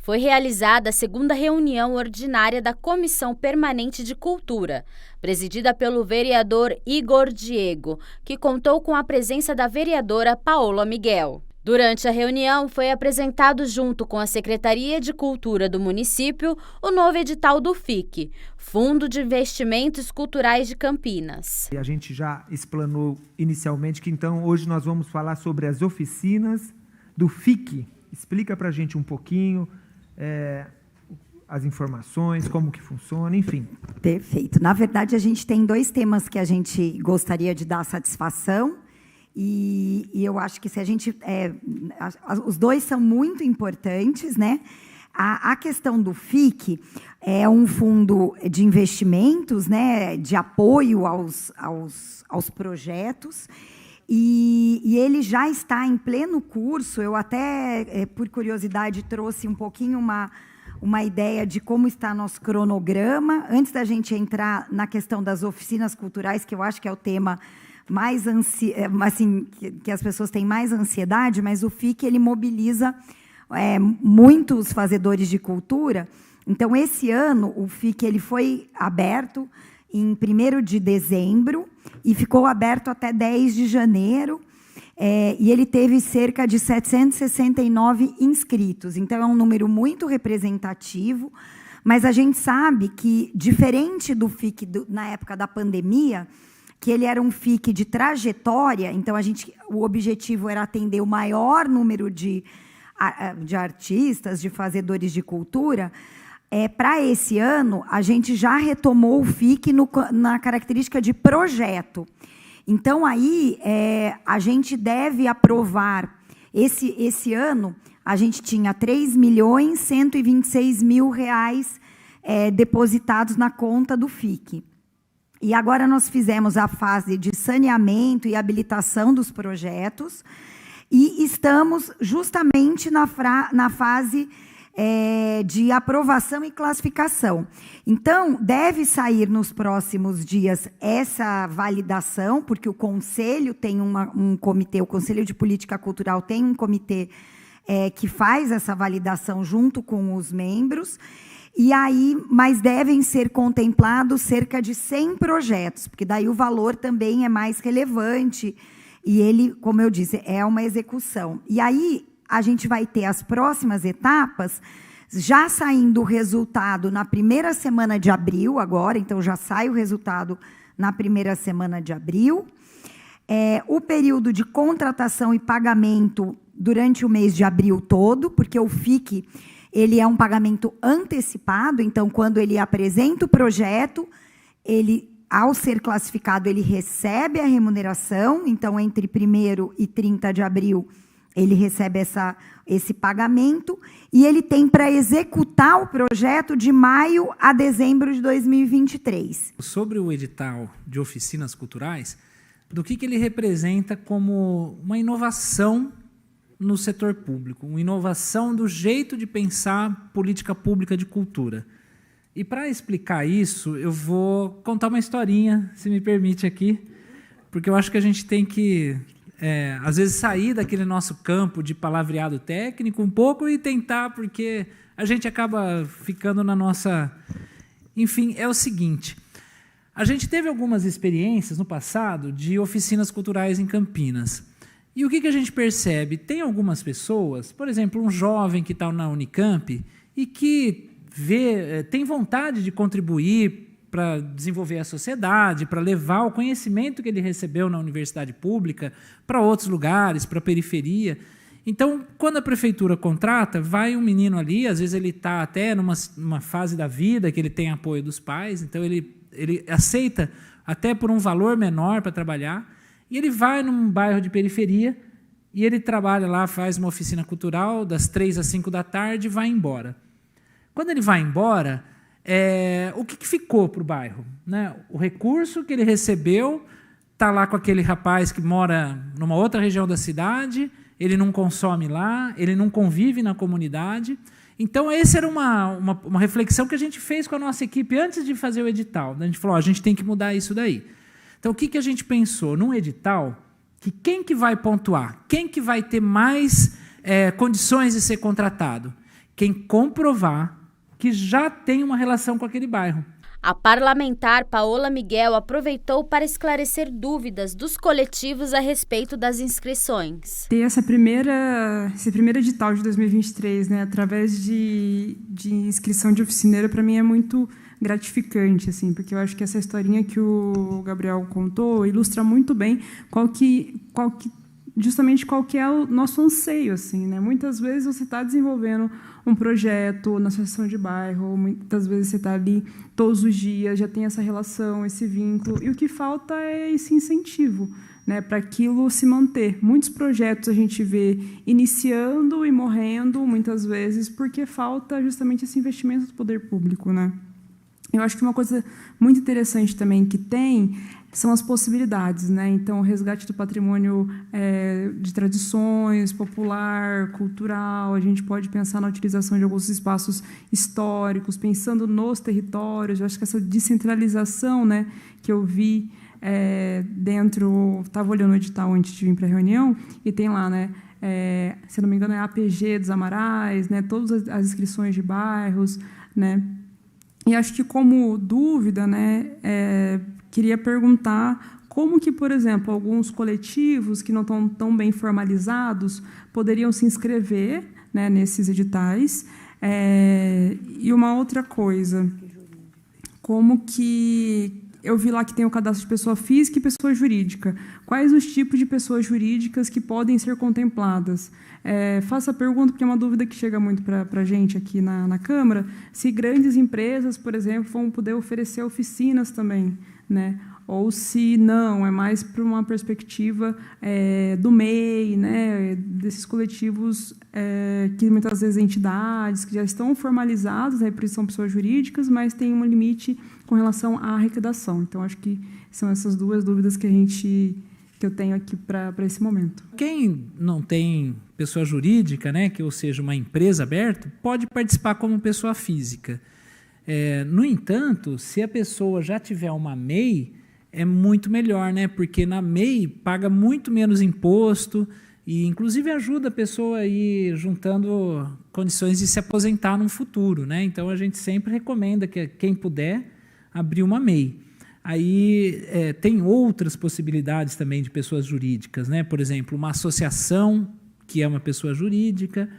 Foi realizada a segunda reunião ordinária da Comissão Permanente de Cultura, presidida pelo vereador Igor Diego, que contou com a presença da vereadora Paola Miguel. Durante a reunião, foi apresentado junto com a Secretaria de Cultura do município o novo edital do FIC, Fundo de Investimentos Culturais de Campinas. A gente já explanou inicialmente que então hoje nós vamos falar sobre as oficinas do FIC. Explica para a gente um pouquinho as informações, como que funciona, enfim. Perfeito. Na verdade, a gente tem dois temas que a gente gostaria de dar satisfação e eu acho que se a gente... os dois são muito importantes, né? A questão do FIC é um fundo de investimentos, né, de apoio aos projetos, e ele já está em pleno curso. Eu até, por curiosidade, trouxe um pouquinho uma ideia de como está nosso cronograma, antes da gente entrar na questão das oficinas culturais, que eu acho que é o tema mais assim, que as pessoas têm mais ansiedade, mas o FIC ele mobiliza muitos fazedores de cultura. Então, esse ano, o FIC ele foi aberto em 1º de dezembro e ficou aberto até 10 de janeiro, e ele teve cerca de 769 inscritos. Então, é um número muito representativo, mas a gente sabe que, diferente do FIC na época da pandemia, que ele era um FIC de trajetória, então o objetivo era atender o maior número de artistas, de fazedores de cultura. Para esse ano, a gente já retomou o FIC na característica de projeto. Então, aí, a gente deve aprovar, esse ano, a gente tinha R$ 3.126.000 depositados na conta do FIC. E agora nós fizemos a fase de saneamento e habilitação dos projetos, e estamos justamente na fase de aprovação e classificação. Então, deve sair nos próximos dias essa validação, porque o Conselho tem um comitê, o Conselho de Política Cultural tem um comitê que faz essa validação junto com os membros, e aí, mas devem ser contemplados cerca de 100 projetos, porque daí o valor também é mais relevante, e ele, como eu disse, é uma execução. E aí, a gente vai ter as próximas etapas, já saindo o resultado na primeira semana de abril, agora, então já sai o resultado na primeira semana de abril. O período de contratação e pagamento durante o mês de abril todo, porque o FIC ele é um pagamento antecipado, então, quando ele apresenta o projeto, ele, ao ser classificado, ele recebe a remuneração, então, entre 1º e 30 de abril, ele recebe esse pagamento, e ele tem para executar o projeto de maio a dezembro de 2023. Sobre o edital de oficinas culturais, do que ele representa como uma inovação no setor público, uma inovação do jeito de pensar política pública de cultura. E, para explicar isso, eu vou contar uma historinha, se me permite aqui, porque eu acho que a gente tem que, às vezes, sair daquele nosso campo de palavreado técnico um pouco e tentar, porque a gente acaba ficando na nossa... Enfim, é o seguinte, a gente teve algumas experiências no passado de oficinas culturais em Campinas. E o que a gente percebe? Tem algumas pessoas, por exemplo, um jovem que está na Unicamp e que tem vontade de contribuir para desenvolver a sociedade, para levar o conhecimento que ele recebeu na universidade pública para outros lugares, para a periferia. Então, quando a prefeitura contrata, vai um menino ali, às vezes ele está até numa fase da vida que ele tem apoio dos pais, então ele aceita até por um valor menor para trabalhar, e ele vai num bairro de periferia e ele trabalha lá, faz uma oficina cultural das 3 às 5 da tarde e vai embora. Quando ele vai embora, o que ficou para o bairro? Né? O recurso que ele recebeu está lá com aquele rapaz que mora numa outra região da cidade, ele não consome lá, ele não convive na comunidade. Então, essa era uma reflexão que a gente fez com a nossa equipe antes de fazer o edital. A gente falou, a gente tem que mudar isso daí. Então, o que a gente pensou? Num edital, que quem que vai pontuar? Quem que vai ter mais condições de ser contratado? quem comprovar que já tem uma relação com aquele bairro. A parlamentar Paola Miguel aproveitou para esclarecer dúvidas dos coletivos a respeito das inscrições. Ter esse primeiro edital de 2023, né, através de inscrição de oficineira, para mim é muito gratificante, assim, porque eu acho que essa historinha que o Gabriel contou ilustra muito bem justamente qual que é o nosso anseio, assim, né? Muitas vezes você está desenvolvendo um projeto na associação de bairro, muitas vezes você está ali todos os dias, já tem essa relação, esse vínculo, e o que falta é esse incentivo, né, para aquilo se manter. Muitos projetos a gente vê iniciando e morrendo, muitas vezes, porque falta justamente esse investimento do poder público, né? Eu acho que uma coisa muito interessante também que tem são as possibilidades, né? Então, o resgate do patrimônio de tradições, popular, cultural, a gente pode pensar na utilização de alguns espaços históricos, pensando nos territórios. Eu acho que essa descentralização, né, que eu vi dentro... Estava olhando o edital antes de vir para a reunião, e tem lá, né, se não me engano, é a APG dos Amarais, né, todas as inscrições de bairros, né? E acho que, como dúvida, né, queria perguntar como que, por exemplo, alguns coletivos que não estão tão bem formalizados poderiam se inscrever, né, nesses editais. E uma outra coisa, como que... Eu vi lá que tem o cadastro de pessoa física e pessoa jurídica. Quais os tipos de pessoas jurídicas que podem ser contempladas? Faço a pergunta porque é uma dúvida que chega muito para a gente aqui na Câmara, se grandes empresas, por exemplo, vão poder oferecer oficinas também, né? Ou se não, é mais para uma perspectiva do MEI, né? Desses coletivos que muitas vezes entidades que já estão formalizados, né? Porque são pessoas jurídicas, mas tem um limite com relação à arrecadação. Então, acho que são essas duas dúvidas que eu tenho aqui para esse momento. Quem não tem pessoa jurídica, né, ou seja, uma empresa aberta, pode participar como pessoa física. No entanto, se a pessoa já tiver uma MEI, é muito melhor, né, porque na MEI paga muito menos imposto e, inclusive, ajuda a pessoa a ir juntando condições de se aposentar no futuro, né? Então, a gente sempre recomenda que quem puder abrir uma MEI. Aí tem outras possibilidades também de pessoas jurídicas, né? Por exemplo, uma associação, que é uma pessoa jurídica,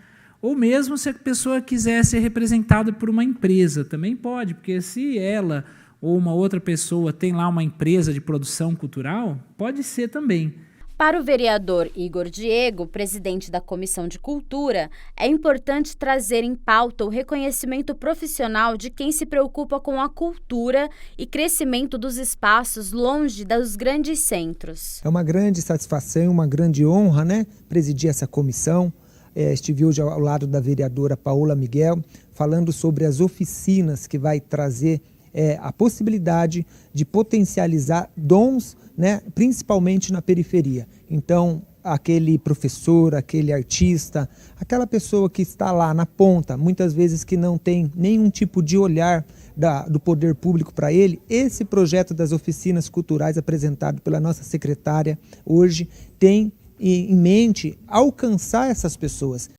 ou mesmo se a pessoa quiser ser representada por uma empresa, também pode, porque se ela ou uma outra pessoa tem lá uma empresa de produção cultural, pode ser também. Para o vereador Igor Diego, presidente da Comissão de Cultura, é importante trazer em pauta o reconhecimento profissional de quem se preocupa com a cultura e crescimento dos espaços longe dos grandes centros. É uma grande satisfação, uma grande honra, né, presidir essa comissão. Estive hoje ao lado da vereadora Paola Miguel, falando sobre as oficinas que vai trazer a possibilidade de potencializar dons, né, principalmente na periferia. Então, aquele professor, aquele artista, aquela pessoa que está lá na ponta, muitas vezes que não tem nenhum tipo de olhar do poder público para ele, esse projeto das oficinas culturais apresentado pela nossa secretária hoje tem em mente alcançar essas pessoas.